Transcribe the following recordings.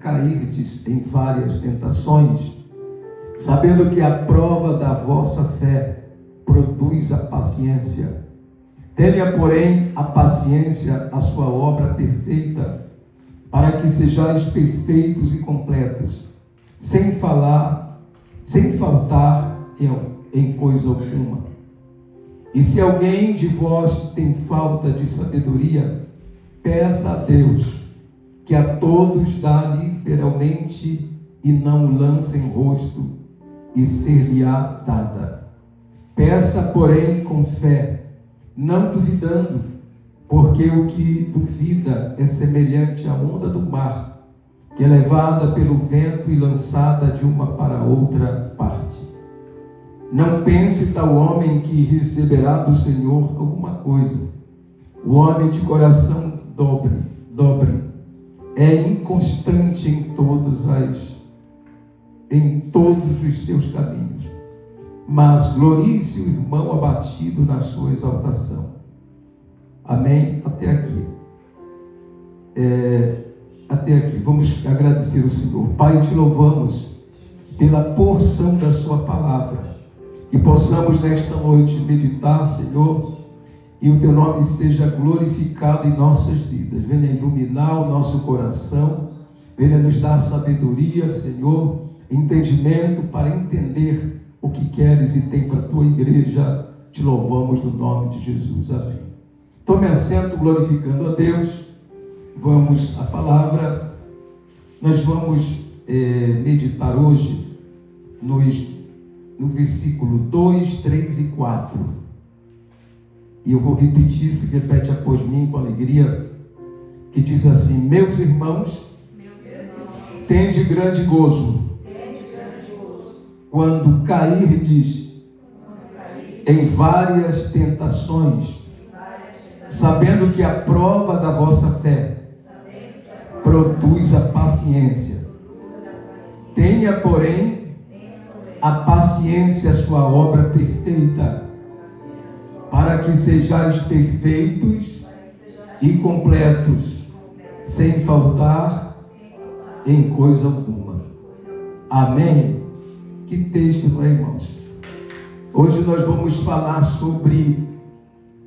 cairdes em várias tentações, sabendo que a prova da vossa fé produz a paciência. Tenha, porém, a paciência a sua obra perfeita, para que sejais perfeitos e completos, sem faltar em coisa alguma. E se alguém de vós tem falta de sabedoria, peça a Deus, que a todos dá liberalmente e não lança em rosto, e ser-lhe-á dada. Peça, porém, com fé, não duvidando, porque o que duvida é semelhante à onda do mar, que é levada pelo vento e lançada de uma para outra parte. Não pense tal homem que receberá do Senhor alguma coisa. O homem de coração dobre, é inconstante em todos os seus caminhos, mas glorie-se o irmão abatido na sua exaltação. Amém? Até aqui. Vamos agradecer ao Senhor. Pai, te louvamos pela porção da sua palavra, que possamos nesta noite meditar, Senhor, e o teu nome seja glorificado em nossas vidas. Venha iluminar o nosso coração, venha nos dar sabedoria, Senhor, entendimento para entender o que queres e tem para a tua igreja. Te louvamos no nome de Jesus. Amém. Tome assento glorificando a Deus. Vamos à palavra. Nós vamos meditar hoje no versículo 2, 3 e 4. E eu vou repetir, se repete após mim com alegria, que diz assim: meus irmãos, tende grande gozo quando cairdes em várias tentações, sabendo que a prova da vossa fé produz a paciência. Tenha, porém, a paciência a sua obra perfeita, para que sejais perfeitos e completos, sem faltar em coisa alguma. Amém? Que texto, não é, irmãos? Hoje nós vamos falar sobre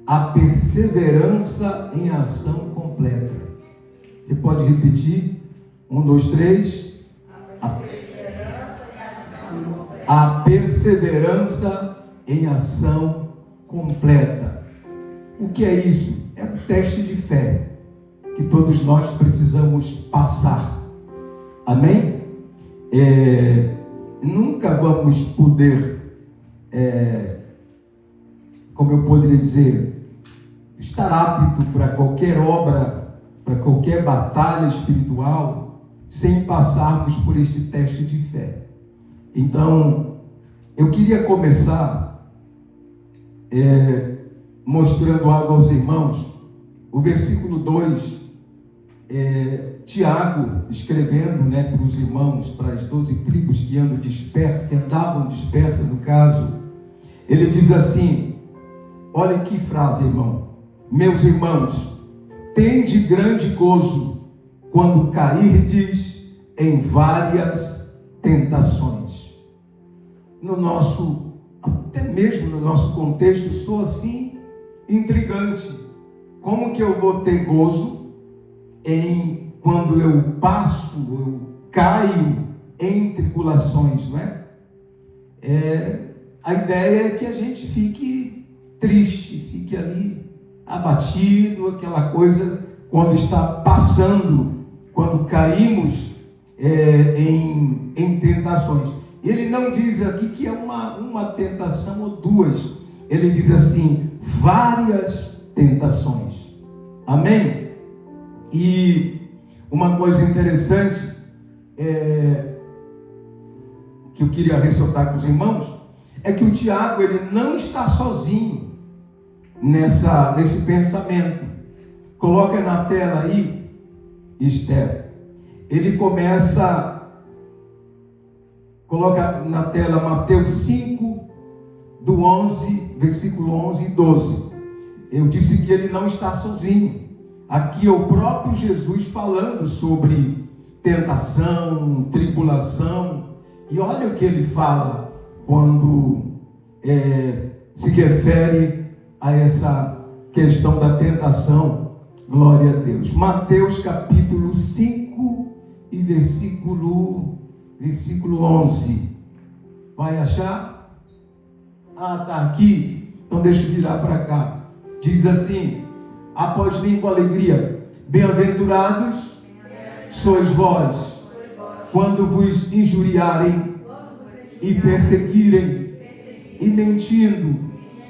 a perseverança em ação completa. Você pode repetir? 1, 2, 3. A perseverança em ação completa. O que é isso? É um teste de fé que todos nós precisamos passar. Amém? Nunca vamos poder, como eu poderia dizer, estar apto para qualquer obra, para qualquer batalha espiritual, sem passarmos por este teste de fé. Então, eu queria começar mostrando algo aos irmãos. O versículo 2, Tiago escrevendo, para os irmãos, para as 12 tribos que andam dispersas, que andavam dispersas no caso, ele diz assim, olha que frase, irmão: meus irmãos, tende grande gozo quando cairdes em várias tentações. Até mesmo no nosso contexto, sou assim intrigante. Como que eu vou ter gozo quando eu caio em tribulações, não é? A ideia é que a gente fique triste, fique ali abatido, aquela coisa, quando está passando, quando caímos em tentações. Ele não diz aqui que é uma tentação ou duas. Ele diz assim, várias tentações. Amém? E uma coisa interessante que eu queria ressaltar com os irmãos é que o Tiago, ele não está sozinho nesse pensamento. Coloca na tela aí, Esther. Ele coloca na tela Mateus 5, do 11, versículo 11 e 12. Eu disse que ele não está sozinho. Aqui é o próprio Jesus falando sobre tentação, tribulação. E olha o que ele fala quando se refere a essa questão da tentação. Glória a Deus. Mateus capítulo 5 e versículo 11. Vai achar? Está aqui. Então deixa eu virar para cá. Diz assim: após mim com alegria, bem-aventurados sois vós, quando vos injuriarem e perseguirem, e mentindo,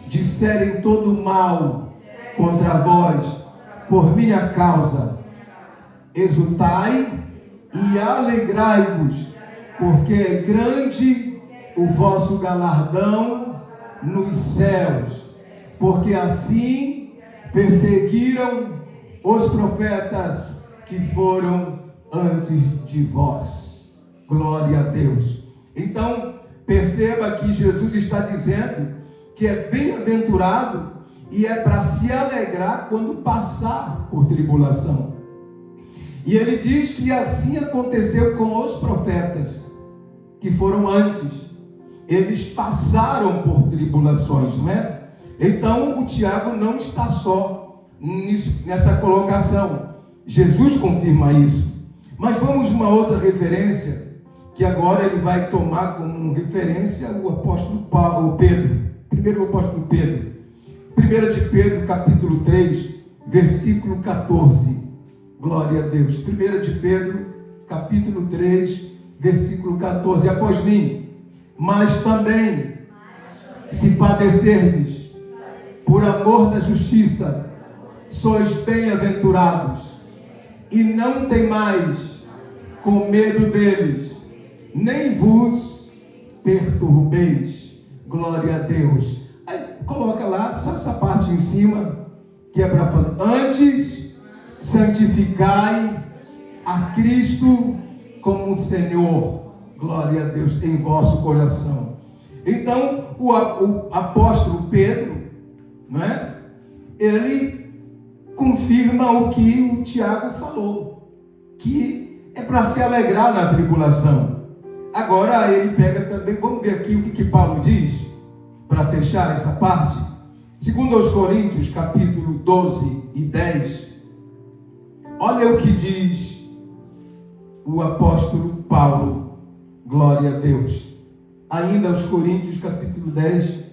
disserem todo mal contra vós, por minha causa. Exultai e alegrai-vos, porque é grande o vosso galardão nos céus, porque assim perseguiram os profetas que foram antes de vós. Glória a Deus. Então, perceba que Jesus está dizendo que é bem-aventurado e é para se alegrar quando passar por tribulação. E ele diz que assim aconteceu com os profetas que foram antes. Eles passaram por tribulações, não é? Então, o Tiago não está só nessa colocação. Jesus confirma isso. Mas vamos uma outra referência, que agora ele vai tomar como referência o apóstolo Pedro. Primeiro o apóstolo Pedro. 1 de Pedro, capítulo 3, versículo 14. Glória a Deus. 1 de Pedro, capítulo 3, versículo 14. Após mim, mas também, se padecerdes por amor da justiça, sois bem-aventurados, e não temais com medo deles, nem vos perturbeis. Glória a Deus. Aí coloca lá, só essa parte em cima, que é para fazer. Antes, santificai a Cristo como Senhor. Glória a Deus, em vosso coração. Então, o apóstolo Pedro, não é? Ele confirma o que o Tiago falou, que é para se alegrar na tribulação. Agora ele pega também, vamos ver aqui o que Paulo diz, para fechar essa parte. Segundo aos Coríntios, capítulo 12 e 10, olha o que diz o apóstolo Paulo. Glória a Deus. Ainda aos Coríntios, capítulo 10.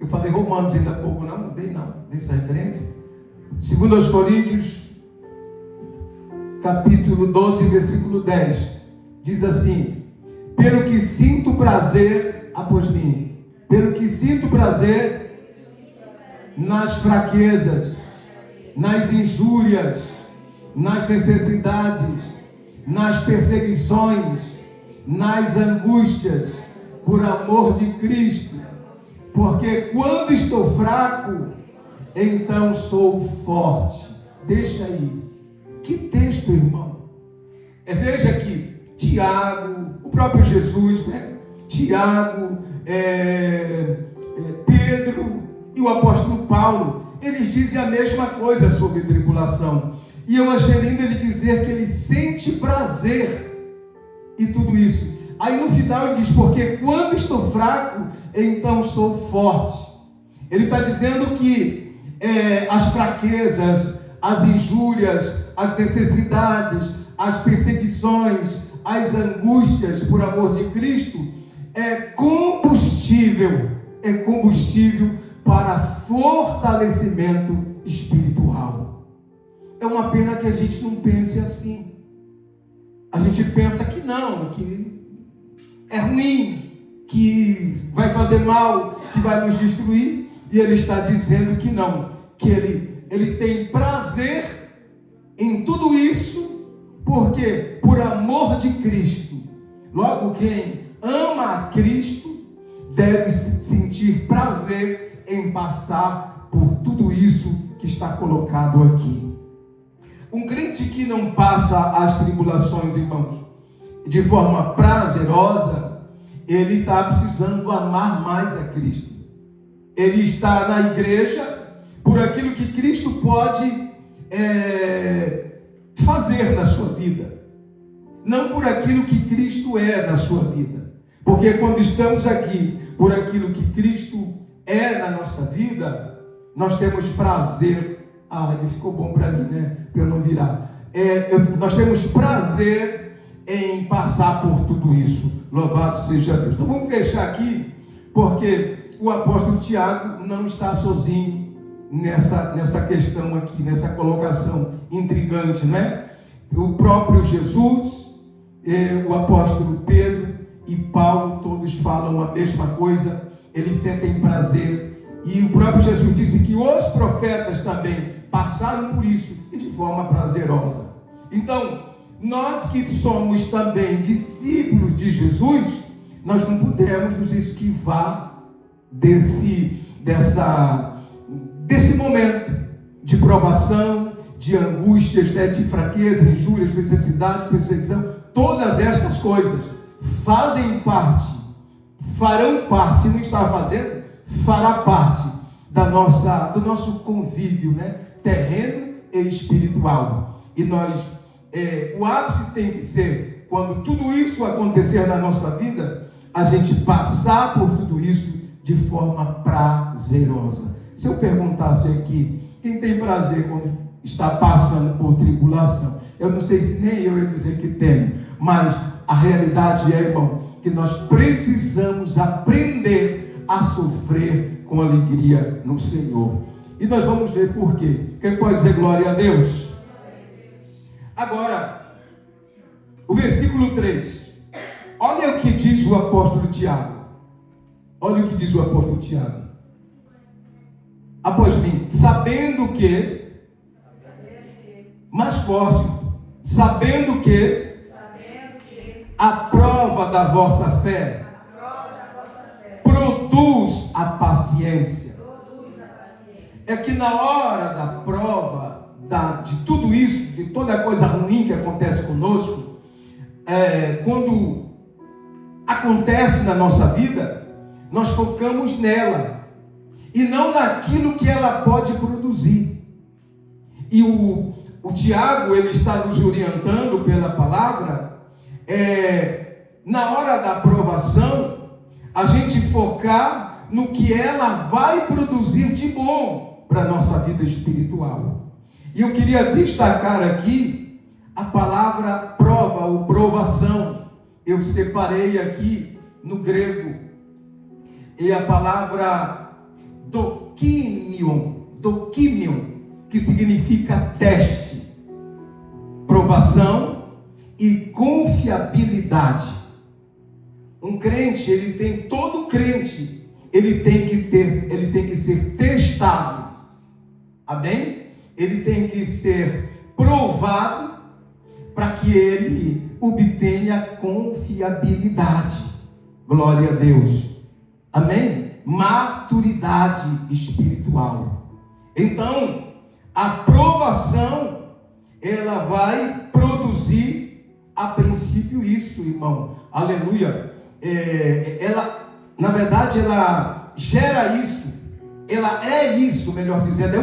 Eu falei Romanos ainda há pouco, não dei essa referência. Segundo aos Coríntios, capítulo 12, versículo 10. Diz assim: pelo que sinto prazer, após mim, pelo que sinto prazer nas fraquezas, nas injúrias, nas necessidades, nas perseguições, nas angústias, por amor de Cristo, porque quando estou fraco, então sou forte. Deixa aí. Que texto, irmão. Veja aqui, Tiago, o próprio Jesus, né? Tiago, Pedro e o apóstolo Paulo, eles dizem a mesma coisa sobre tribulação. E eu achei lindo ele dizer que ele sente prazer e tudo isso. Aí no final ele diz: porque quando estou fraco, então sou forte. Ele está dizendo que as fraquezas, as injúrias, as necessidades, as perseguições, as angústias por amor de Cristo é combustível para fortalecimento espiritual. É uma pena que a gente não pense assim. A gente pensa que não, que é ruim, que vai fazer mal, que vai nos destruir. E ele está dizendo que não, que ele tem prazer em tudo isso, porque por amor de Cristo. Logo, quem ama a Cristo deve sentir prazer em passar por tudo isso que está colocado aqui. Um crente que não passa as tribulações, irmãos, de forma prazerosa, ele está precisando amar mais a Cristo. Ele está na igreja por aquilo que Cristo pode fazer na sua vida. não por aquilo que Cristo é na sua vida. Porque quando estamos aqui por aquilo que Cristo é na nossa vida, nós temos prazer. Ele ficou bom para mim, né? Para eu não virar. Nós temos prazer em passar por tudo isso. Louvado seja Deus. Então vamos fechar aqui, porque o apóstolo Tiago não está sozinho nessa questão aqui, nessa colocação intrigante, né? O próprio Jesus, o apóstolo Pedro e Paulo, todos falam a mesma coisa, eles sentem prazer. E o próprio Jesus disse que os profetas também passaram por isso e de forma prazerosa. Então, nós que somos também discípulos de Jesus, nós não podemos nos esquivar desse momento de provação, de angústias, né, de fraqueza, injúrias, necessidade, perseguição. Todas estas coisas fazem parte, farão parte, se não está fazendo, fará parte do nosso convívio, né, terreno e espiritual. E o ápice tem que ser, quando tudo isso acontecer na nossa vida, a gente passar por tudo isso de forma prazerosa. Se eu perguntasse aqui, quem tem prazer quando está passando por tribulação? Eu não sei se nem eu ia dizer que tenho, mas a realidade é, irmão, que nós precisamos aprender a sofrer com alegria no Senhor. E nós vamos ver por quê. Quem pode dizer glória a Deus? Agora, o versículo 3. Olha o que diz o apóstolo Tiago. Olha o que diz o apóstolo Tiago. Após mim, sabendo que, mais forte, sabendo que a prova da vossa fé produz a paciência. É que na hora da prova, de tudo isso, de toda a coisa ruim que acontece conosco, quando acontece na nossa vida, nós focamos nela e não naquilo que ela pode produzir. E o Tiago, ele está nos orientando pela palavra, na hora da aprovação, a gente focar no que ela vai produzir de bom para a nossa vida espiritual. E eu queria destacar aqui a palavra prova ou provação. Eu separei aqui no grego, e a palavra dokimion, que significa teste, provação e confiabilidade. Um crente, todo crente, ele tem que ser testado. Amém? Ele tem que ser provado para que ele obtenha confiabilidade. Glória a Deus. Amém? Maturidade espiritual. Então, a provação, ela vai produzir a princípio isso, irmão. Aleluia. Na verdade, ela gera isso. Ela é isso, melhor dizendo, é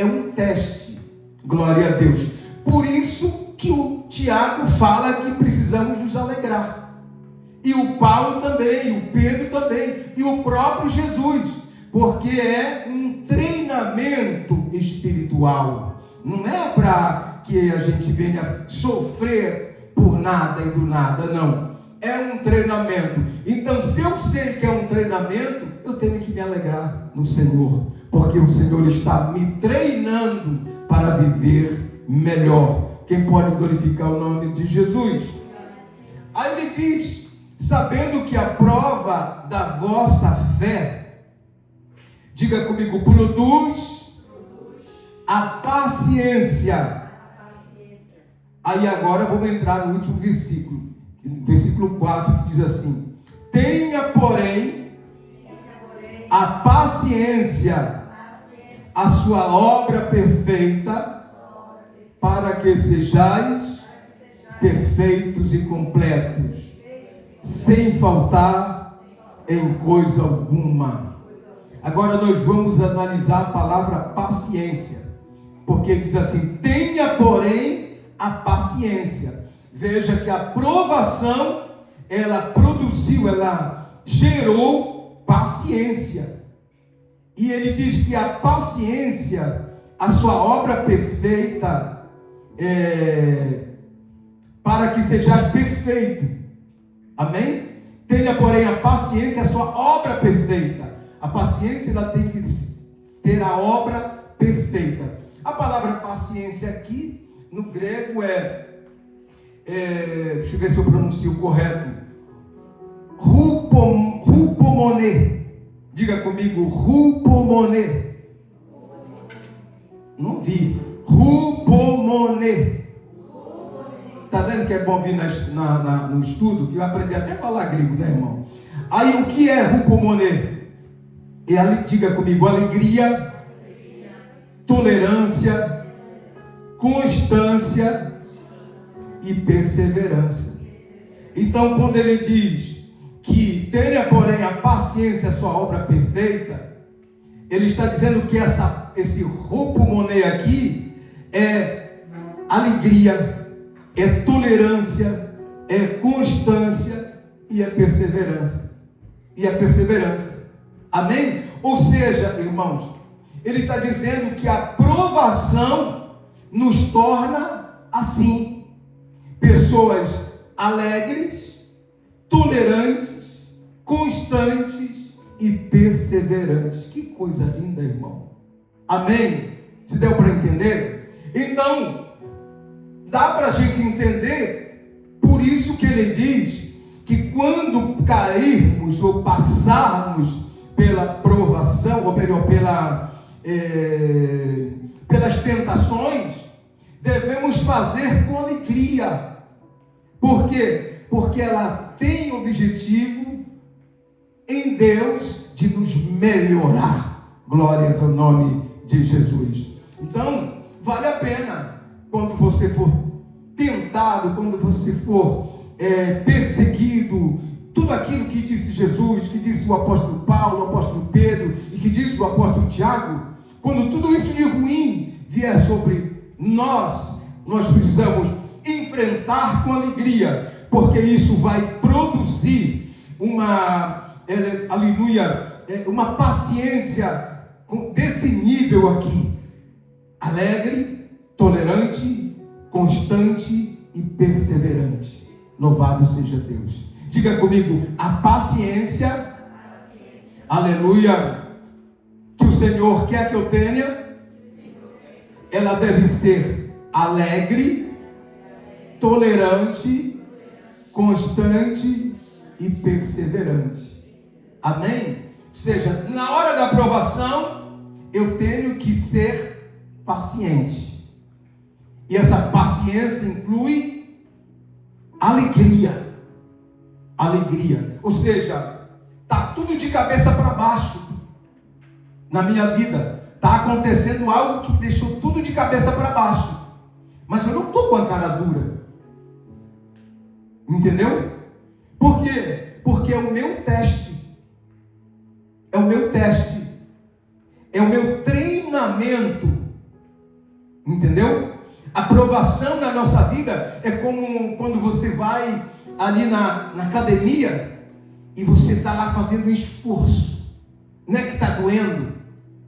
um teste, glória a Deus. Por isso que o Tiago fala que precisamos nos alegrar, e o Paulo também, e o Pedro também, e o próprio Jesus, porque é um treinamento espiritual, não é para que a gente venha sofrer por nada e do nada, não. É um treinamento. Então, se eu sei que é um treinamento, eu tenho que me alegrar no Senhor, porque o Senhor está me treinando para viver melhor. Quem pode glorificar o nome de Jesus? Aí ele diz, sabendo que a prova da vossa fé, diga comigo, produz a paciência. Aí agora vamos entrar no último versículo. Versículo 4, que diz assim: tenha, porém, a paciência, a sua obra perfeita, para que sejais perfeitos e completos, sem faltar em coisa alguma. Agora nós vamos analisar a palavra paciência, porque diz assim: tenha, porém, a paciência. veja que a provação, ela produziu, ela gerou paciência. E ele diz que a paciência, a sua obra perfeita, para que seja perfeito. Amém? Tenha, porém, a paciência, a sua obra perfeita. A paciência, ela tem que ter a obra perfeita. A palavra paciência aqui, no grego deixa eu ver se eu pronuncio correto, hupomone. Diga comigo, hupomone. Não vi. Hupomone. Está vendo que é bom vir no estudo? Que eu aprendi até a falar grego, né, irmão? Aí o que é hupomone? Diga comigo, alegria, tolerância, constância e perseverança. Então, quando ele diz que tenha, porém, a paciência, a sua obra perfeita, ele está dizendo que esse hupomone aqui é alegria, é tolerância, é constância e é perseverança. Amém? Ou seja, irmãos, ele está dizendo que a provação nos torna assim, pessoas alegres, tolerantes, constantes e perseverantes. Que coisa linda, irmão. Amém? Se deu para entender? Então, dá para a gente entender, por isso que ele diz que quando cairmos ou passarmos pela provação, ou melhor, pelas tentações, devemos fazer com alegria. Por quê? Porque ela tem objetivo em Deus de nos melhorar. Glórias ao nome de Jesus. Então, vale a pena, quando você for tentado, quando você for perseguido, tudo aquilo que disse Jesus, que disse o apóstolo Paulo, o apóstolo Pedro e que diz o apóstolo Tiago, quando tudo isso de ruim vier sobre nós precisamos enfrentar com alegria, porque isso vai produzir uma paciência desse nível aqui, alegre, tolerante, constante e perseverante. Louvado seja Deus. Diga comigo, a paciência, aleluia, que o Senhor quer que eu tenha, ela deve ser alegre, tolerante, constante e perseverante. Amém? Ou seja, na hora da aprovação, eu tenho que ser paciente. E essa paciência inclui alegria. Ou seja, está tudo de cabeça para baixo na minha vida. Está acontecendo algo que deixou tudo de cabeça para baixo. Mas eu não estou com a cara dura. Entendeu? Por quê? Porque é o meu teste. É o meu teste. É o meu treinamento. Entendeu? A provação na nossa vida é como quando você vai ali na academia e você está lá fazendo um esforço. Não é que está doendo,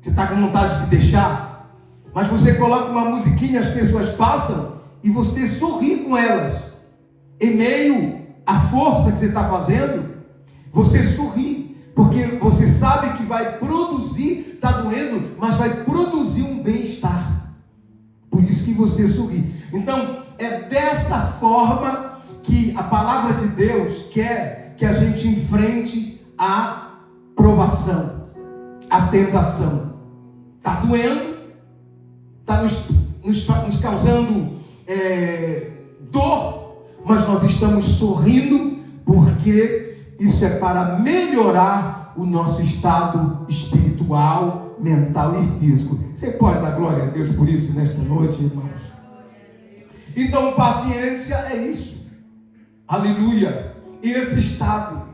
você está com vontade de deixar, mas você coloca uma musiquinha, as pessoas passam e você sorri com elas. Em meio à força que você está fazendo, você sorri, porque você sabe que vai produzir, está doendo, mas vai produzir um bem-estar. Por isso que você sorri. Então, é dessa forma que a palavra de Deus quer que a gente enfrente a provação, a tentação. Está doendo, está nos causando dor, mas nós estamos sorrindo, porque isso é para melhorar o nosso estado espiritual, mental e físico. Você pode dar glória a Deus por isso nesta noite, irmãos? Então, paciência é isso. Aleluia. E esse estado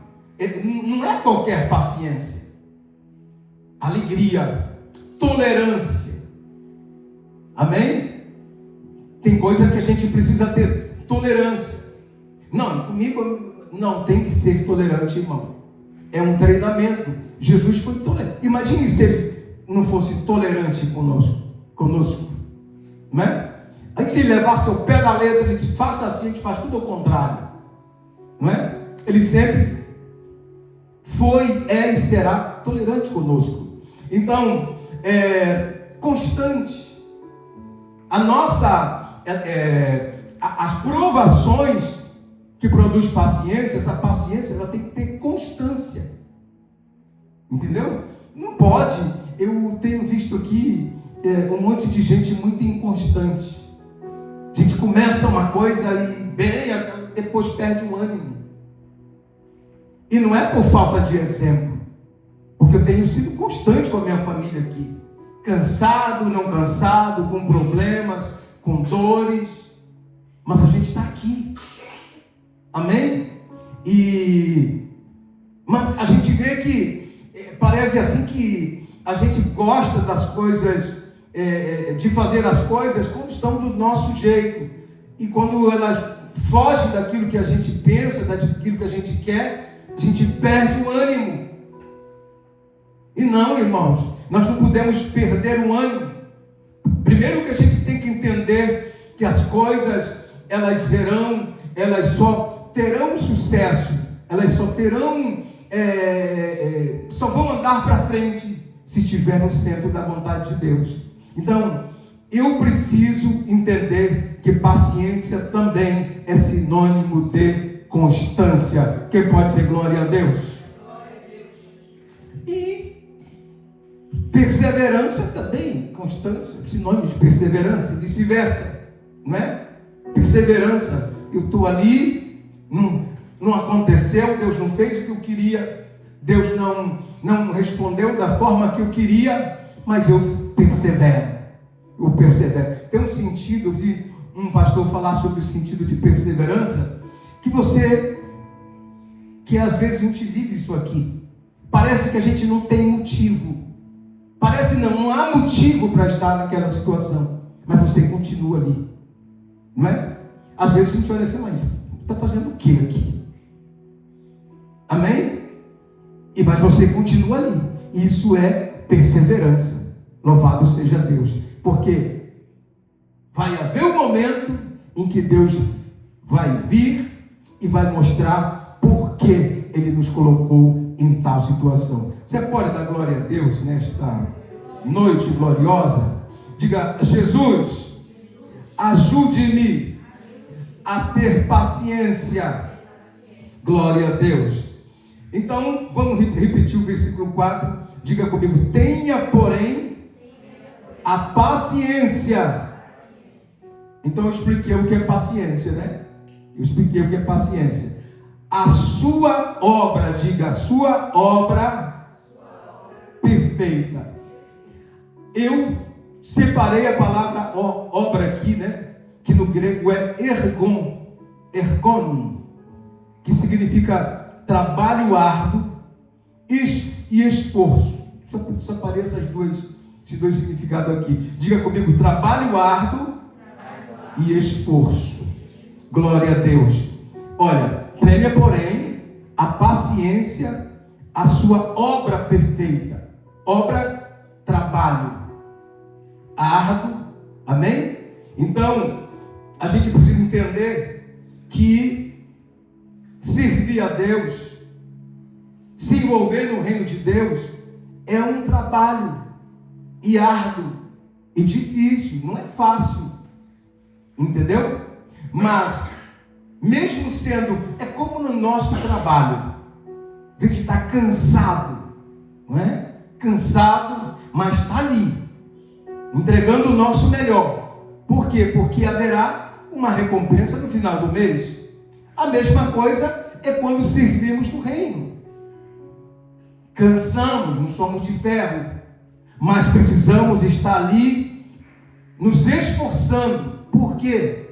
não é qualquer paciência. Alegria, tolerância. Amém? Tem coisa que a gente precisa ter tolerância. Não, comigo não tem que ser tolerante, irmão. É um treinamento. Jesus foi tolerante. Imagine se ele não fosse tolerante conosco, não é? Antes de ele levasse o pé da letra, ele disse, faça assim, a gente faz tudo ao contrário, não é? Ele sempre foi, é e será tolerante conosco. Então, constante. As provações que produz paciência, essa paciência, ela tem que ter constância. Entendeu? Não pode. Eu tenho visto aqui um monte de gente muito inconstante. A gente começa uma coisa e bem, depois perde o ânimo. E não é por falta de exemplo, porque eu tenho sido constante com a minha família aqui. Cansado, não cansado, com problemas, com dores, mas a gente está aqui. Amém? Mas a gente vê que parece assim que a gente gosta das coisas, de fazer as coisas como estão do nosso jeito. E quando elas fogem daquilo que a gente pensa, daquilo que a gente quer, a gente perde o ânimo. E não, irmãos, nós não podemos perder o ânimo. Primeiro que a gente tem que entender que as coisas, elas só terão sucesso, elas só terão, só vão andar para frente se estiver no centro da vontade de Deus. Então, eu preciso entender que paciência também é sinônimo de constância. Quem pode dizer glória a Deus? E perseverança também, constância, sinônimo de perseverança, e vice-versa, não é? Perseverança, eu estou ali, não aconteceu, Deus não fez o que eu queria, Deus não respondeu da forma que eu queria, mas eu persevero. Tem um sentido, eu vi um pastor falar sobre o sentido de perseverança, que às vezes a gente vive isso aqui. Parece que a gente não tem motivo. Não há motivo para estar naquela situação. Mas você continua ali. Não é? Às vezes a gente olha assim, mas está fazendo o que aqui? Amém? Mas você continua ali. Isso é perseverança. Louvado seja Deus. Porque vai haver um momento em que Deus vai vir e vai mostrar por que Ele nos colocou em tal situação. Você pode dar glória a Deus nesta noite gloriosa? Diga, Jesus, ajude-me a ter paciência. Glória a Deus. Então, vamos repetir o versículo 4. Diga comigo, tenha, porém, a paciência. Então, eu expliquei o que é paciência, né? Eu expliquei o que é paciência. A sua obra, diga, a sua obra perfeita. Eu separei a palavra obra aqui, né? Que no grego é ergon, que significa trabalho árduo e esforço. Separei esses dois significados aqui. Diga comigo, trabalho árduo e esforço. Glória a Deus. Olha, tenha, porém, a paciência, a sua obra perfeita. Obra, trabalho árduo. Amém? Então, a gente precisa entender que servir a Deus, se envolver no reino de Deus, é um trabalho e árduo e difícil, não é fácil. Entendeu? Mas, mesmo sendo, é como no nosso trabalho, a gente está cansado, não é? Cansado, mas está ali, entregando o nosso melhor. Por quê? Porque haverá uma recompensa no final do mês. A mesma coisa é quando servimos no reino. Cansamos, não somos de ferro, mas precisamos estar ali, nos esforçando. Por quê?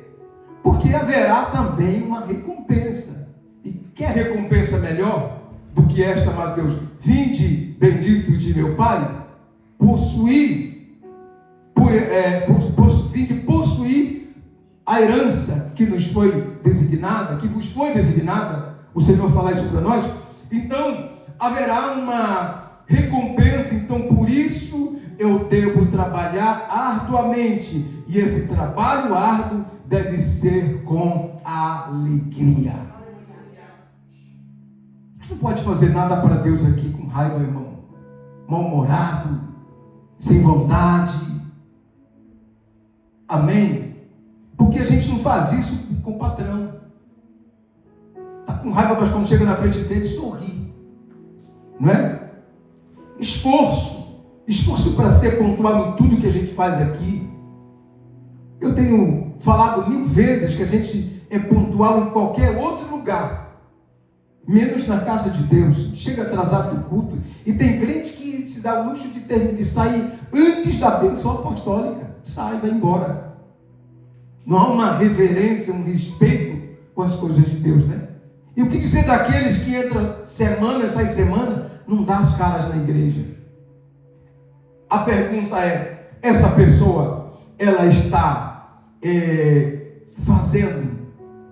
Porque haverá também uma recompensa. E quer recompensa melhor do que esta, meu Deus? Vinde, bendito de meu Pai, vinde possuir a herança que nos foi designada, que vos foi designada, o Senhor falar isso para nós, então haverá uma recompensa. Então por isso eu devo trabalhar arduamente, e esse trabalho árduo deve ser com alegria. Você não pode fazer nada para Deus aqui com raiva, irmão, mal-humorado, sem vontade. Amém? Porque a gente não faz isso com o patrão. Está com raiva, mas quando chega na frente dele, sorri. Não é? Esforço para ser pontual em tudo que a gente faz aqui. Eu tenho falado 1000 vezes que a gente é pontual em qualquer outro lugar, menos na casa de Deus. Chega atrasado do culto, e tem crente que se dá o luxo de sair antes da bênção apostólica. Sai, vai embora. Não há uma reverência, um respeito com as coisas de Deus, né? E o que dizer daqueles que entram semana, sai semana, não dá as caras na igreja? A pergunta é: essa pessoa, ela está fazendo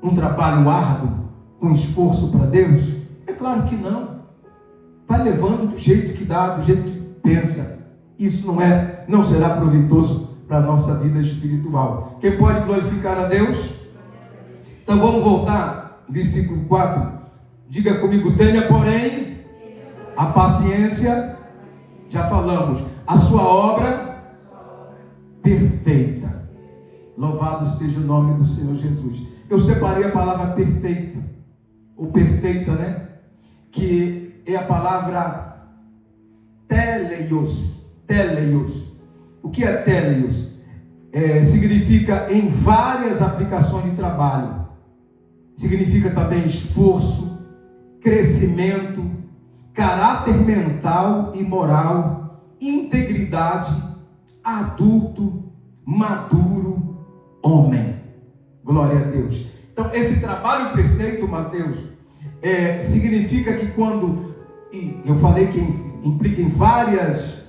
um trabalho árduo, com esforço para Deus? É claro que não. Vai levando do jeito que dá, do jeito que pensa. Isso não será proveitoso para a nossa vida espiritual. Quem pode glorificar a Deus? Então vamos voltar, versículo 4. Diga comigo: tenha, porém, a paciência, já falamos, a sua obra perfeita. Louvado seja o nome do Senhor Jesus. Eu separei a palavra perfeita, ou perfeita, né? Que é a palavra teleios. Teleios. O que é teleios? Significa em várias aplicações de trabalho. Significa também esforço, crescimento, caráter mental e moral, integridade, adulto, maduro, homem. Glória a Deus. Então esse trabalho perfeito, Mateus, significa que quando, e eu falei que implica em várias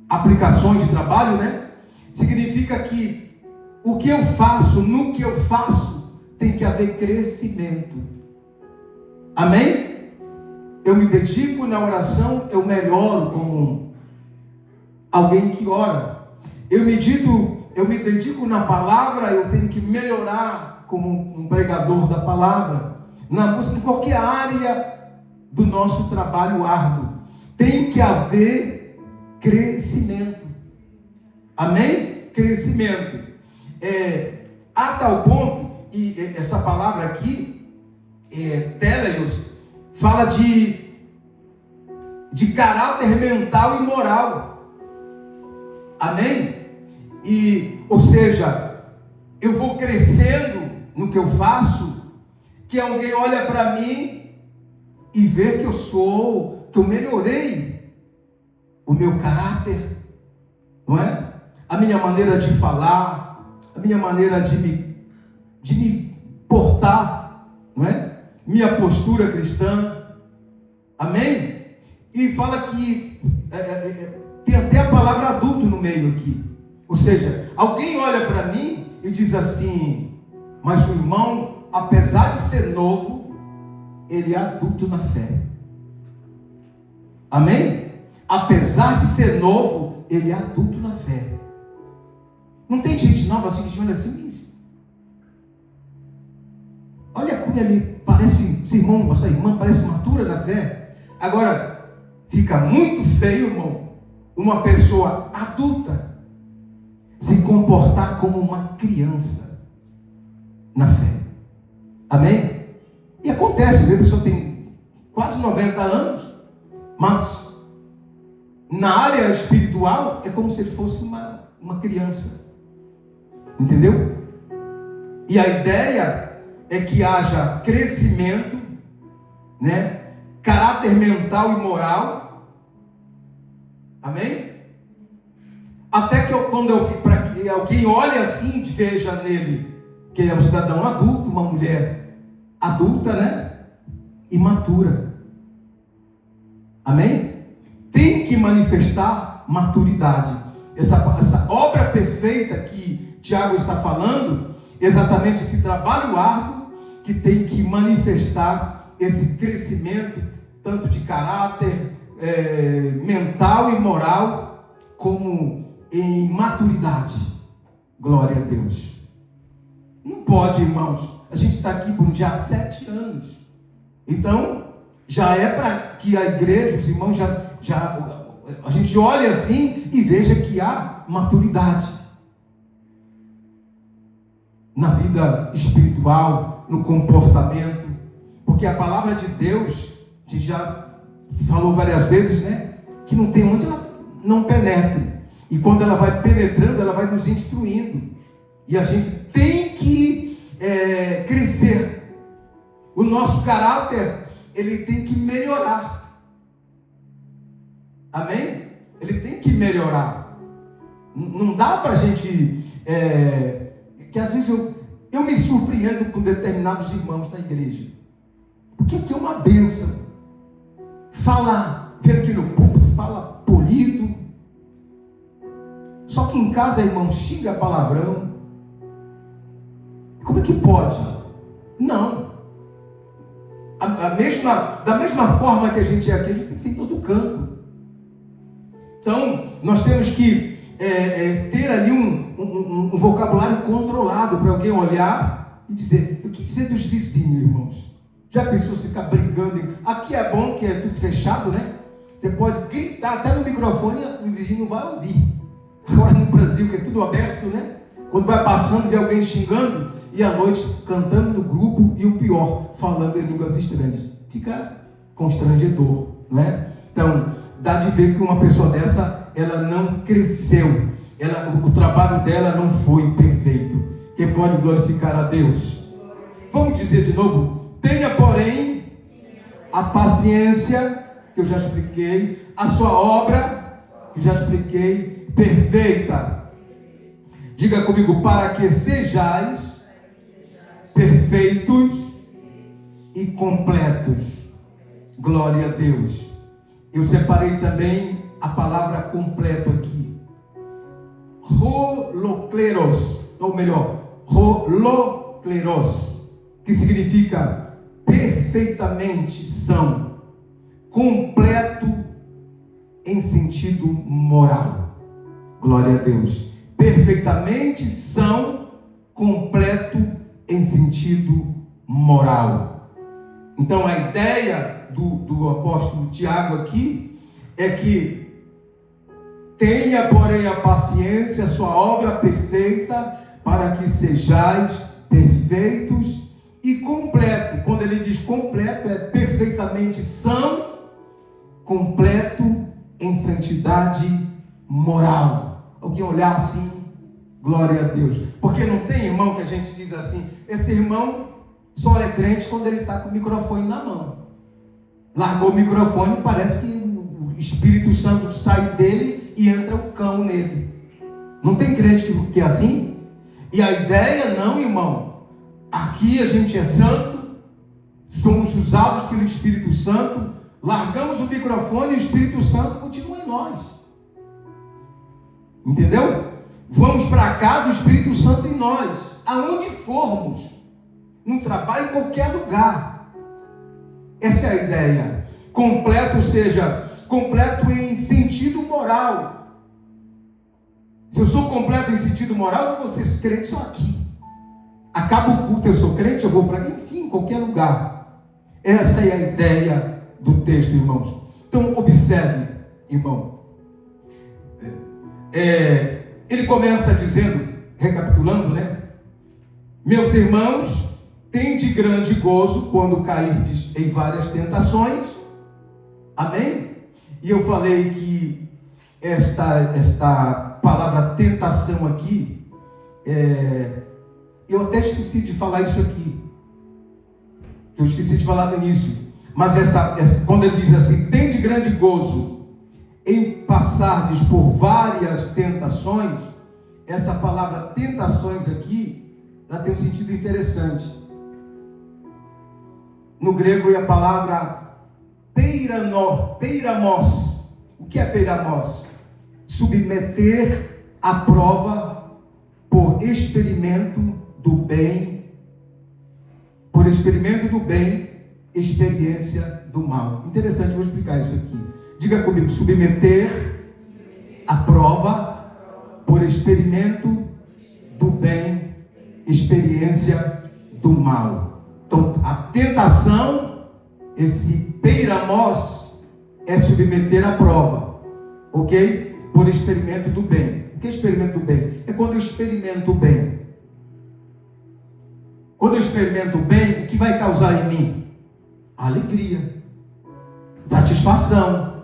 aplicações de trabalho, né? Significa que o que eu faço, no que eu faço, tem que haver crescimento. Amém? Eu me dedico na oração, eu melhoro como alguém que ora. Eu me dedico na palavra, eu tenho que melhorar como um pregador da palavra. Na busca, em qualquer área do nosso trabalho árduo, tem que haver crescimento. Amém? Crescimento. A tal ponto, e essa palavra aqui, teleios, fala de caráter mental e moral. Amém? Ou seja, eu vou crescendo no que eu faço, que alguém olha para mim e vê que eu melhorei o meu caráter, não é? A minha maneira de falar, a minha maneira de me portar, não é? Minha postura cristã. Amém? E fala que tem até a palavra adulto no meio aqui. Ou seja, alguém olha para mim e diz assim: mas o irmão, apesar de ser novo, ele é adulto na fé. Amém? Apesar de ser novo, ele é adulto na fé. Não tem gente nova assim que olha assim: olha como ele parece, esse irmão, essa irmã parece matura na fé. Agora, fica muito feio, irmão, uma pessoa adulta se comportar como uma criança na fé. Amém? E acontece, a pessoa tem quase 90 anos, mas na área espiritual é como se ele fosse uma criança. Entendeu? E a ideia é que haja crescimento, né? Caráter mental e moral. Amém? Até que para que alguém olhe assim e veja nele que é um cidadão adulto, uma mulher adulta, né? E matura. Amém? Tem que manifestar maturidade. Essa obra perfeita que Tiago está falando exatamente esse trabalho árduo que tem que manifestar esse crescimento, tanto de caráter mental e moral, como em maturidade. Glória a Deus. Não pode, irmãos. A gente está aqui por já há 7 anos. Então, já é para que a igreja, os irmãos, a gente olhe assim e veja que há maturidade na vida espiritual, no comportamento, porque a palavra de Deus, a gente já falou várias vezes, né, que não tem onde ela não penetre, e quando ela vai penetrando, ela vai nos instruindo, e a gente tem que crescer. O nosso caráter, ele tem que melhorar. Amém? Ele tem que melhorar. Não dá para a gente que às vezes eu me surpreendo com determinados irmãos da igreja, porque é uma bênção. Fala, vem aqui no púlpito, fala polido, só que em casa, irmão, xinga palavrão. Como é que pode? Não. Da mesma forma que a gente é aqui, a gente tem que ser em todo canto. Então, nós temos que ter ali um vocabulário controlado para alguém olhar e dizer. O que dizer dos vizinhos, irmãos? Já pensou você ficar brigando? Aqui é bom que é tudo fechado, né? Você pode gritar até no microfone e o vizinho não vai ouvir. Agora no Brasil, que é tudo aberto, né? Quando vai passando, vê alguém xingando, e à noite cantando no grupo, e o pior, falando em línguas estranhas. Fica constrangedor, não é? Então, dá de ver que uma pessoa dessa, ela não cresceu. O trabalho dela não foi perfeito. Quem pode glorificar a Deus? Vamos dizer de novo: tenha, porém, a paciência, que eu já expliquei, a sua obra, que eu já expliquei, perfeita. Diga comigo: para que sejais perfeitos e completos. Glória a Deus. Eu separei também a palavra completo aqui. Holokleros, ou melhor, holokleros, que significa perfeitamente são, completo em sentido moral. Glória a Deus. Perfeitamente são, completo em sentido moral. Então a ideia do apóstolo Tiago aqui é que tenha, porém, a paciência, a sua obra perfeita, para que sejais perfeitos e completo. Quando ele diz completo, é perfeitamente são, completo em santidade moral. Alguém olhar assim, glória a Deus. Porque não tem irmão que a gente diz assim, esse irmão só é crente quando ele está com o microfone na mão. Largou o microfone, parece que o Espírito Santo sai dele e entra o cão nele. Não tem crente que é assim? E a ideia não, irmão. Aqui a gente é santo, somos usados pelo Espírito Santo, largamos o microfone e o Espírito Santo continua em nós. Entendeu? Vamos para casa, o Espírito Santo em nós, aonde formos, no trabalho, em qualquer lugar. Essa é a ideia. Completo, ou seja, completo em sentido moral. Se eu sou completo em sentido moral, vocês crentes só aqui. Acaba o culto, eu sou crente, eu vou para, enfim, em qualquer lugar. Essa é a ideia do texto, irmãos. Então, observe, irmão. Ele começa dizendo, recapitulando, né? Meus irmãos, tende grande gozo quando cairdes em várias tentações. Amém? E eu falei que esta palavra tentação aqui, eu até esqueci de falar isso aqui. Eu esqueci de falar no início. Mas quando ele diz assim, tende grande gozo em passardes por várias tentações, essa palavra tentações aqui, ela tem um sentido interessante. No grego é a palavra peiramos. O que é peiramos? Submeter à prova por experimento do bem, experiência do mal. Interessante, vou explicar isso aqui. Diga comigo: submeter a prova por experimento do bem, experiência do mal. Então, a tentação, esse peiramos, é submeter a prova, ok? Por experimento do bem. O que é experimento do bem? É quando eu experimento o bem. Quando eu experimento o bem, o que vai causar em mim? Alegria, satisfação.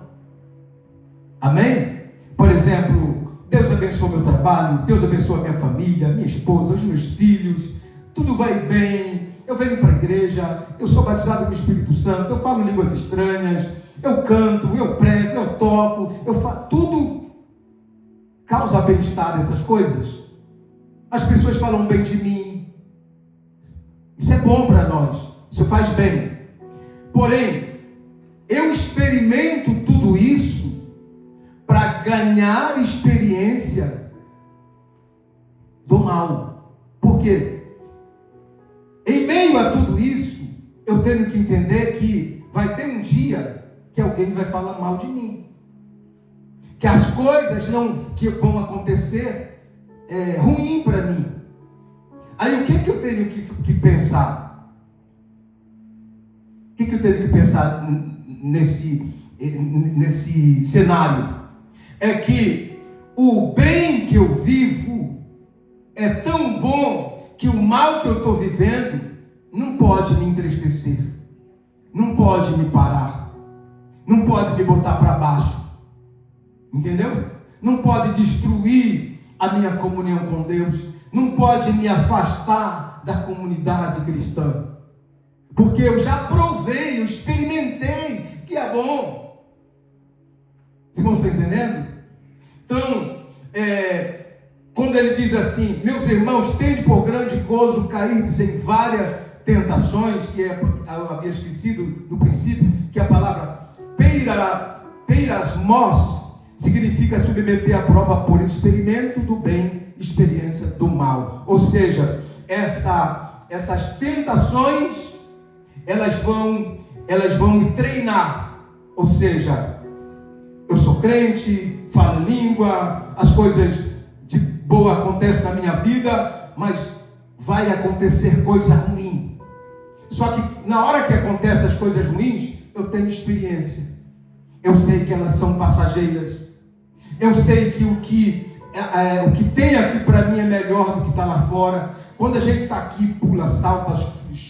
Amém? Por exemplo, Deus abençoa meu trabalho, Deus abençoa minha família, minha esposa, os meus filhos, tudo vai bem, eu venho para a igreja, eu sou batizado com o Espírito Santo, eu falo línguas estranhas, eu canto, eu prego, eu toco, eu faço, tudo causa bem-estar, essas coisas. As pessoas falam bem de mim, isso é bom para nós, isso faz bem. Porém, eu experimento tudo isso para ganhar experiência do mal. Por quê? Em meio a tudo isso, eu tenho que entender que vai ter um dia que alguém vai falar mal de mim. Que as coisas que vão acontecer ruim para mim. Aí o que eu tenho que pensar? O que eu tenho que pensar nesse cenário? É que o bem que eu vivo é tão bom que o mal que eu estou vivendo não pode me entristecer, não pode me parar, não pode me botar para baixo, entendeu? Não pode destruir a minha comunhão com Deus, não pode me afastar da comunidade cristã, porque eu já provei, eu experimentei que é bom. Os irmãos estão entendendo? Então, quando ele diz assim: meus irmãos, tende por grande gozo cairdes em várias tentações, que eu havia esquecido no princípio, que a palavra peirasmos significa submeter a prova por experimento do bem, experiência do mal. Ou seja, essas tentações, elas vão me treinar. Ou seja, eu sou crente, falo língua, as coisas de boa acontecem na minha vida, mas vai acontecer coisa ruim. Só que na hora que acontecem as coisas ruins, eu tenho experiência. Eu sei que elas são passageiras. Eu sei que o que tem aqui para mim é melhor do que está lá fora. Quando a gente está aqui, pula, salta,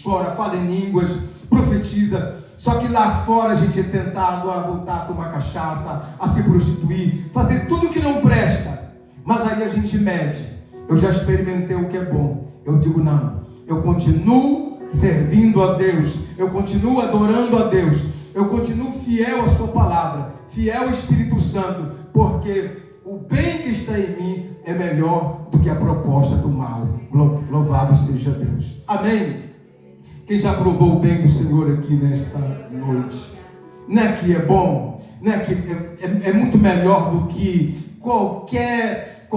chora, fala em línguas, profetiza. Só que lá fora a gente é tentado a voltar a tomar cachaça, a se prostituir, fazer tudo que não presta. Mas aí a gente mede. Eu já experimentei o que é bom. Eu digo não. Eu continuo servindo a Deus. Eu continuo adorando a Deus. Eu continuo fiel à sua palavra, fiel ao Espírito Santo, porque o bem que está em mim é melhor do que a proposta do mal. Louvado seja Deus. Amém? Quem já provou o bem do Senhor aqui nesta noite? Não é que é bom? Não é que é muito melhor do que qualquer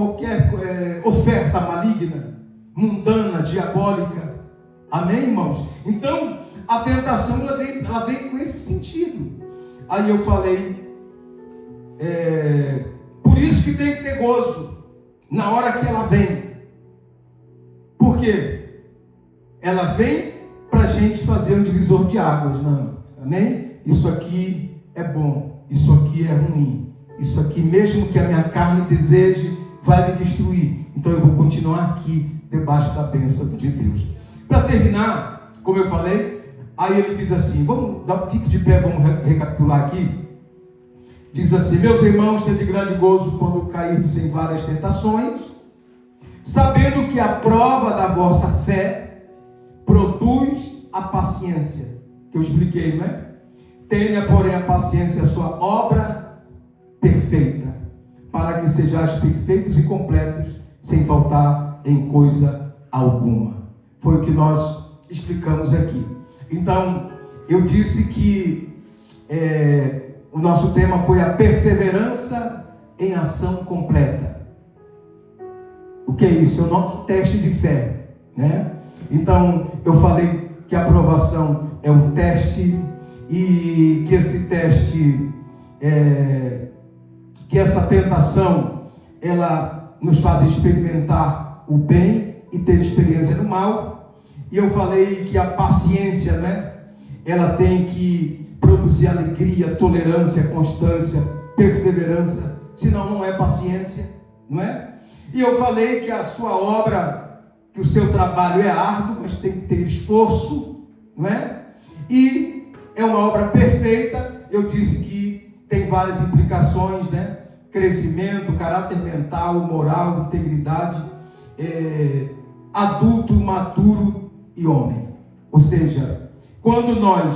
oferta maligna, mundana, diabólica? Amém, irmãos? Então, a tentação ela vem com esse sentido. Aí eu falei, por isso que tem que ter gozo na hora que ela vem. Por quê? Ela vem para a gente fazer um divisor de águas, não? Amém? Isso aqui é bom, isso aqui é ruim, isso aqui, mesmo que a minha carne deseje, vai me destruir. Então eu vou continuar aqui debaixo da bênção de Deus. Para terminar, como eu falei, aí ele diz assim, fique de pé, vamos recapitular aqui. Diz assim: meus irmãos, tende grande gozo quando cairdes em várias tentações, sabendo que a prova da vossa fé produz a paciência, que eu expliquei, não é? Tenha, porém, a paciência a sua obra perfeita, para que sejais perfeitos e completos, sem faltar em coisa alguma. Foi o que nós explicamos aqui. Então, eu disse que o nosso tema foi a perseverança em ação completa. O que é isso? É o nosso teste de fé, né? Então, eu falei que a aprovação é um teste e que esse teste, que essa tentação, ela nos faz experimentar o bem e ter experiência no mal. E eu falei que a paciência, né? Ela tem que produzir alegria, tolerância, constância, perseverança, senão não é paciência, não é? E eu falei que a sua obra, que o seu trabalho é árduo, mas tem que ter esforço, não é? E é uma obra perfeita. Eu disse que tem várias implicações, né? Crescimento, caráter mental, moral, integridade, adulto, maturo e homem. Ou seja, quando nós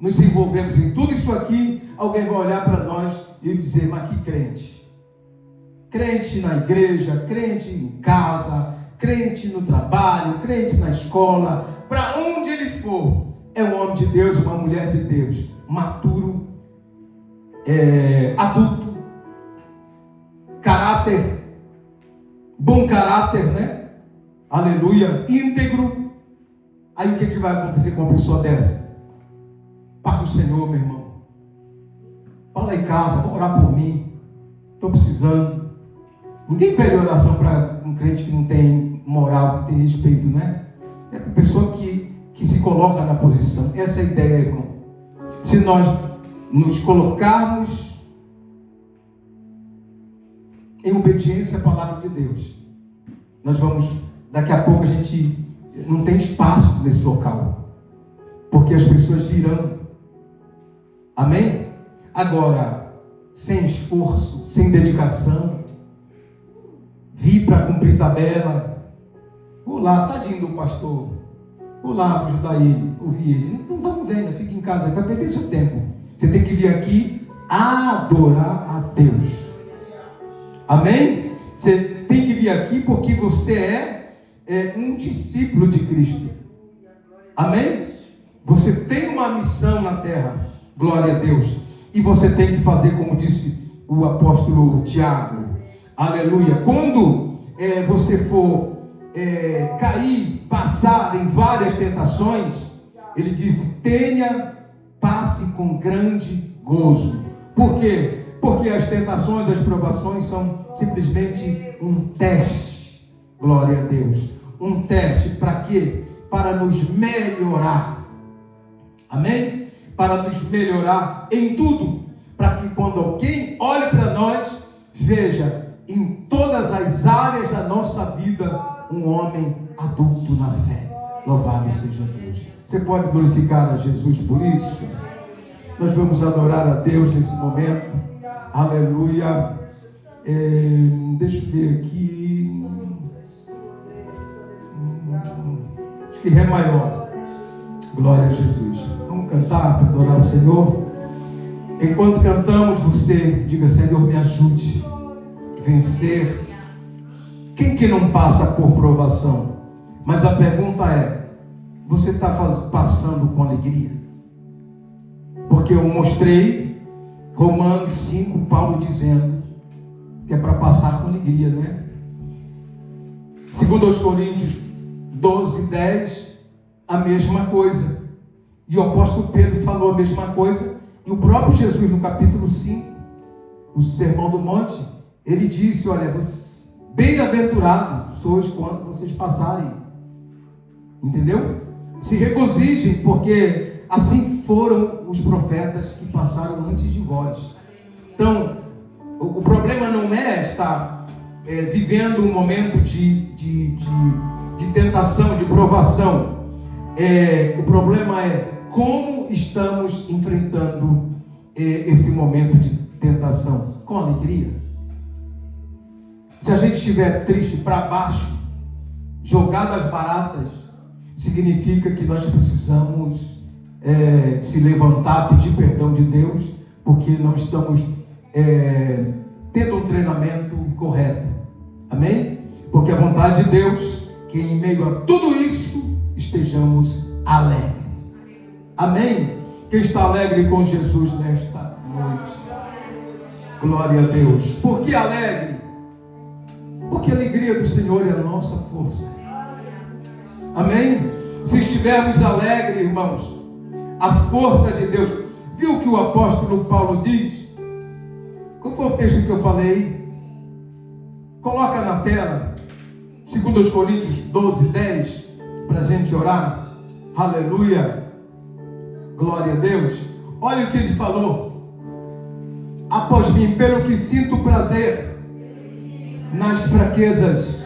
nos envolvemos em tudo isso aqui, alguém vai olhar para nós e dizer: mas que crente? Crente na igreja, crente em casa, crente no trabalho, crente na escola, para onde ele for, é um homem de Deus, uma mulher de Deus, maturo, adulto, caráter, bom caráter, né? Aleluia, íntegro. Aí o que vai acontecer com uma pessoa dessa? Paz do Senhor, meu irmão. Fala em casa, vou orar por mim. Estou precisando. Ninguém pede oração para um crente que não tem moral, que tem respeito, né? É uma pessoa que se coloca na posição. Essa é a ideia, irmão. Se nós nos colocarmos em obediência à palavra de Deus, nós vamos, daqui a pouco a gente não tem espaço nesse local, porque as pessoas virão. Amém? Agora, sem esforço, sem dedicação, vir para cumprir tabela, vou lá, tadinho do pastor, vou lá ajudar ele, ouvir ele. Não venha, fique em casa, vai perder seu tempo. Você tem que vir aqui adorar a Deus. Amém? Você tem que vir aqui porque você é um discípulo de Cristo. Amém? Você tem uma missão na terra, glória a Deus, e você tem que fazer como disse o apóstolo Tiago, aleluia. Quando você for cair, passar em várias tentações, ele disse: passe com grande gozo. Por quê? Porque as tentações, as provações são simplesmente um teste, glória a Deus, um teste para quê? Para nos melhorar, amém? Para nos melhorar em tudo, para que quando alguém olhe para nós, veja em todas as áreas da nossa vida um homem adulto na fé. Louvado seja Deus. Você pode glorificar a Jesus por isso? Nós vamos adorar a Deus nesse momento. Aleluia. Deixa eu ver aqui. Acho que Ré maior. Glória a Jesus. Vamos cantar para adorar o Senhor. Enquanto cantamos, você diga: Senhor, me ajude a vencer. Quem que não passa por provação? Mas a pergunta é: você está passando com alegria? Porque eu mostrei Romanos 5, Paulo dizendo que é para passar com alegria, não é? Segundo aos Coríntios 12, 10, a mesma coisa. E o apóstolo Pedro falou a mesma coisa. E o próprio Jesus, no capítulo 5, o Sermão do Monte, ele disse: olha, bem-aventurados sois quando vocês passarem. Entendeu? Se regozijem, porque assim foram os profetas que passaram antes de vós. Então, o problema não é estar vivendo um momento de tentação, de provação. O problema é como estamos enfrentando esse momento de tentação. Com alegria. Se a gente estiver triste, para baixo, jogado às baratas, significa que nós precisamos se levantar, pedir perdão de Deus, porque não estamos tendo um treinamento correto. Amém? Porque a vontade de Deus, que em meio a tudo isso, estejamos alegres. Amém? Quem está alegre com Jesus nesta noite? Glória a Deus. Por que alegre? Por Porque a alegria do Senhor é a nossa força. Amém? Se estivermos alegres, irmãos, a força de Deus. Viu o que o apóstolo Paulo diz? Qual foi o texto que eu falei? Coloca na tela 2 Coríntios 12, 10, para a gente orar. Aleluia, glória a Deus. Olha o que ele falou: após mim, pelo que sinto prazer nas fraquezas,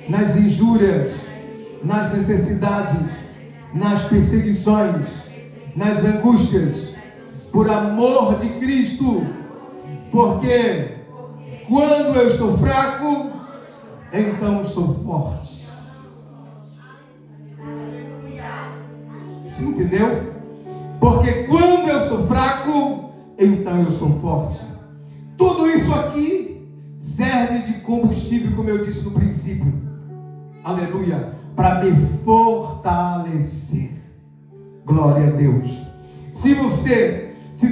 nas injúrias, nas necessidades, nas perseguições, nas angústias, por amor de Cristo, porque quando eu estou fraco, então sou forte. Você entendeu? Porque quando eu sou fraco, então eu sou forte. Tudo isso aqui serve de combustível, como eu disse no princípio. Aleluia. Para me fortalecer. Glória a Deus. Se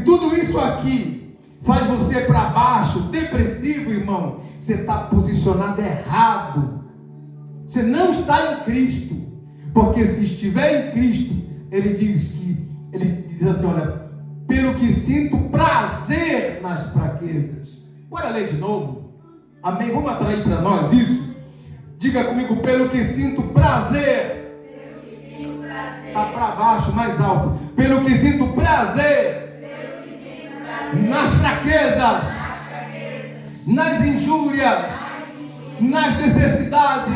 tudo isso aqui faz você para baixo, depressivo, irmão, você está posicionado errado. Você não está em Cristo. Porque se estiver em Cristo, ele diz assim, olha, pelo que sinto prazer nas fraquezas. Bora ler de novo. Amém? Vamos atrair para nós isso? Diga comigo, pelo que sinto prazer. Está para baixo, mais alto. Pelo que sinto prazer nas fraquezas, nas injúrias, nas necessidades,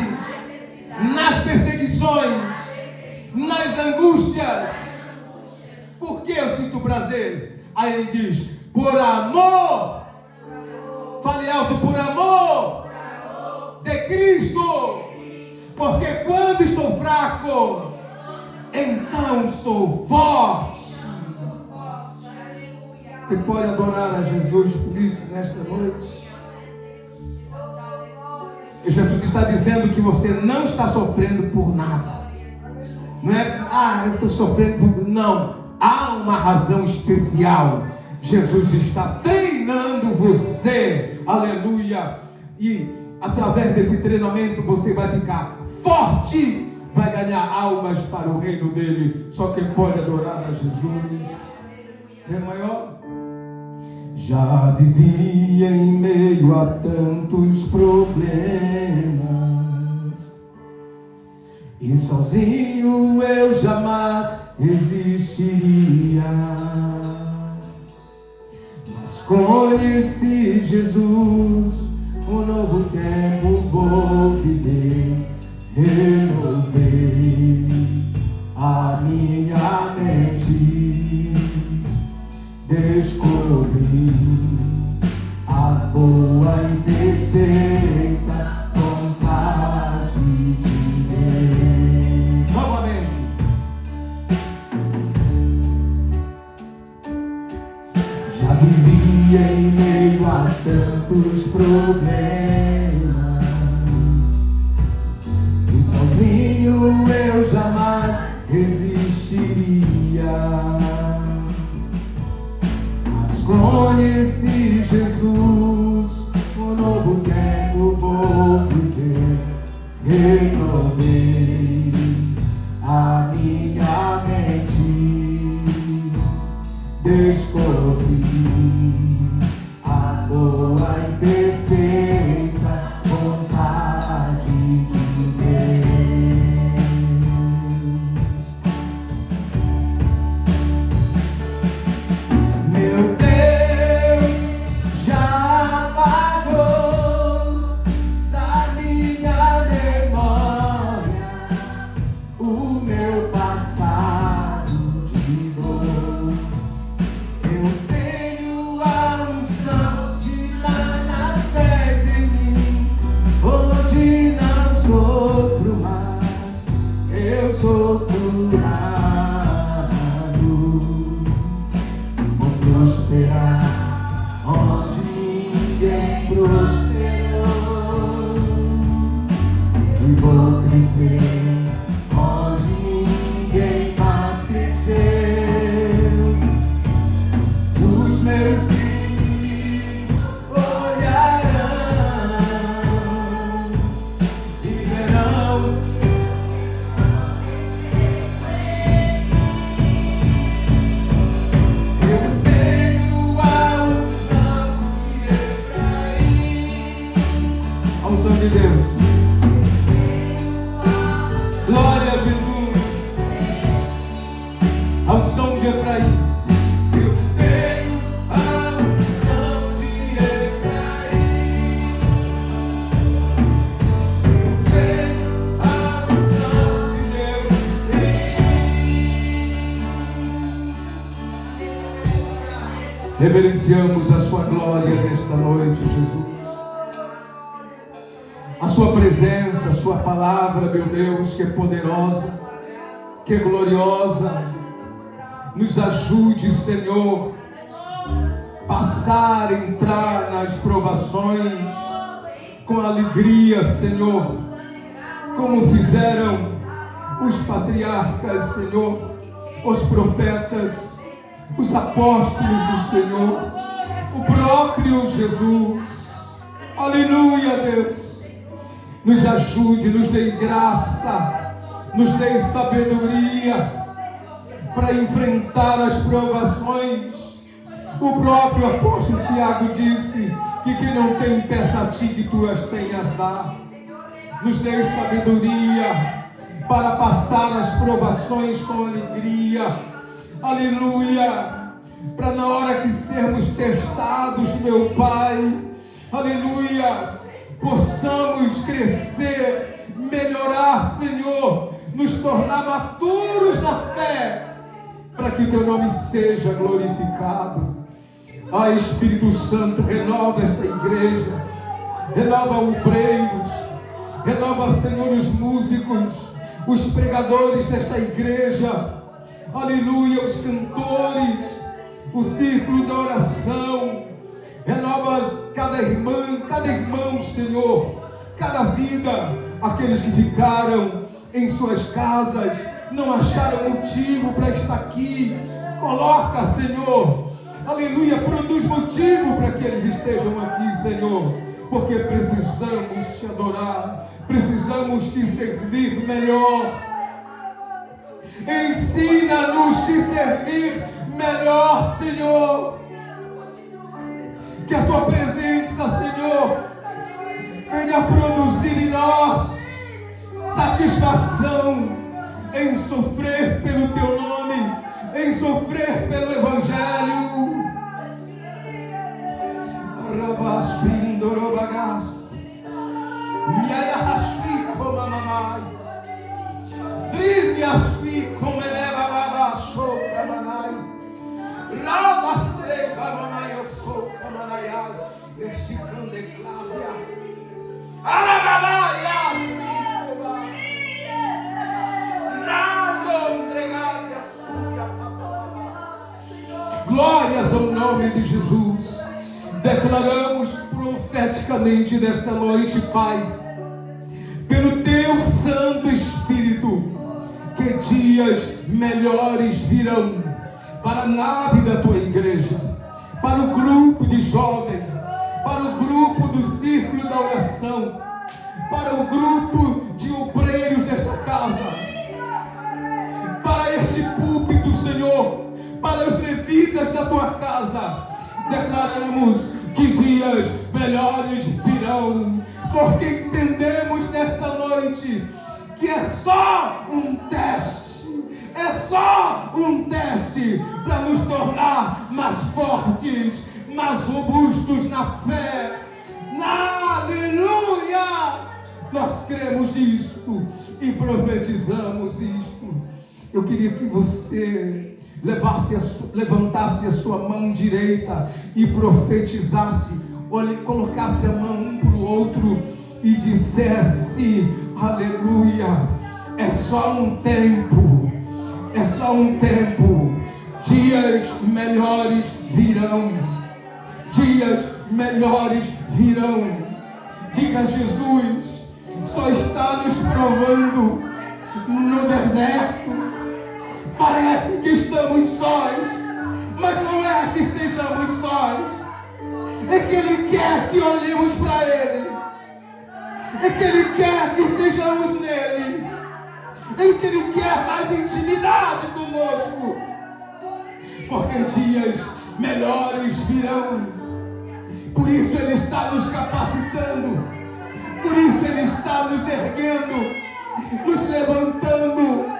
nas perseguições, nas angústias. Por que eu sinto prazer? Aí ele diz, por amor. Fale alto, por amor de Cristo. Porque quando estou fraco, então sou forte. Você pode adorar a Jesus por isso nesta noite. E Jesus está dizendo que você não está sofrendo por nada. Não é, eu estou sofrendo por... Não, há uma razão especial. Jesus está treinando você. Aleluia. E através desse treinamento você vai ficar forte. Vai ganhar almas para o reino dele. Só quem pode adorar a Jesus é maior. Já vivi em meio a tantos problemas, e sozinho eu jamais existiria. Mas conheci Jesus, um novo tempo vou viver. Renovei a minha mente, descobri a boa e perfeita vontade de Deus. Novamente. Já vivi em meio a tantos problemas, e sozinho eu jamais resistiria. Conheci Jesus, um novo tempo vou viver. Renovei a minha mente, descobri a boa e perfeita vontade de Deus. Meu Deus já apagou da minha memória o meu passado de dor. Eu tenho a unção de Manassés em mim. Hoje não sofro mais, eu sou curado. Vou prosperar onde ninguém prosperou, e vou crescer onde ninguém mais cresceu. Os meus inimigos olharão Reverenciamos a sua glória nesta noite, Jesus. A sua presença, a sua palavra, meu Deus, que é poderosa, que é gloriosa. Nos ajude, Senhor, passar, entrar nas provações com alegria, Senhor, como fizeram os patriarcas, Senhor, os profetas, os apóstolos do Senhor, o próprio Jesus. Aleluia, Deus. Nos ajude, nos dê graça, nos dê sabedoria para enfrentar as provações. O próprio apóstolo Tiago disse que quem não tem, peça a ti que tu as tenhas dar. Nos dê sabedoria para passar as provações com alegria. Aleluia. Para na hora que sermos testados, meu Pai, aleluia, possamos crescer, melhorar, Senhor, nos tornar maturos na fé, para que o teu nome seja glorificado. Ah, Espírito Santo, renova esta igreja, renova obreiros, renova, Senhor, os músicos, os pregadores desta igreja, aleluia, os cantores, o círculo da oração. Renova cada irmã, cada irmão, Senhor, cada vida. Aqueles que ficaram em suas casas, não acharam motivo para estar aqui, coloca, Senhor, aleluia, produz motivo para que eles estejam aqui, Senhor, porque precisamos te adorar, precisamos te servir melhor. Ensina-nos a te servir melhor, Senhor. Que a tua presença, Senhor, venha produzir em nós satisfação em sofrer pelo teu nome, em sofrer pelo Evangelho. Glórias ao nome de Jesus. Declaramos profeticamente nesta noite, Pai, pelo teu Santo Espírito, que dias melhores virão para a nave da tua igreja, para o grupo de jovens, para o grupo do círculo da oração, para o grupo de obreiros desta casa, para este púlpito, Senhor, para os levitas da tua casa. Declaramos que dias melhores virão, porque entendemos nesta noite que é só um teste, é só um teste para nos tornar mais fortes, mais robustos na fé. Aleluia! Nós cremos isto e profetizamos isto. Eu queria que você levantasse a sua mão direita e profetizasse, colocasse a mão um para o outro e dissesse: aleluia, é só um tempo, é só um tempo, dias melhores virão, dias melhores virão. Diga: Jesus só está nos provando no deserto. Parece que estamos sós, mas não é que estejamos sós. É que Ele quer que olhemos para Ele. É que Ele quer que estejamos nele. É que Ele quer mais intimidade conosco. Porque dias melhores virão. Por isso Ele está nos capacitando. Por isso Ele está nos erguendo, nos levantando.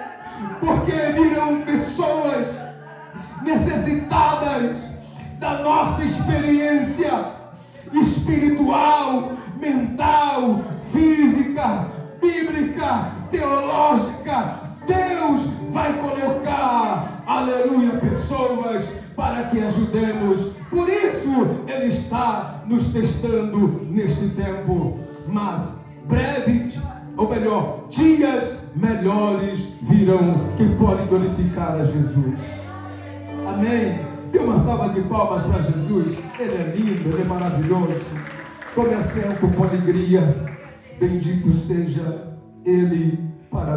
Porque virão pessoas necessitadas da nossa experiência espiritual, mental, física, bíblica, teológica. Deus vai colocar, aleluia, pessoas para que ajudemos. Por está nos testando neste tempo. Mas breve, ou melhor, dias melhores virão. Quem pode glorificar a Jesus? Amém. Dê uma salva de palmas para Jesus. Ele é lindo, Ele é maravilhoso. Tome assento com alegria. Bendito seja Ele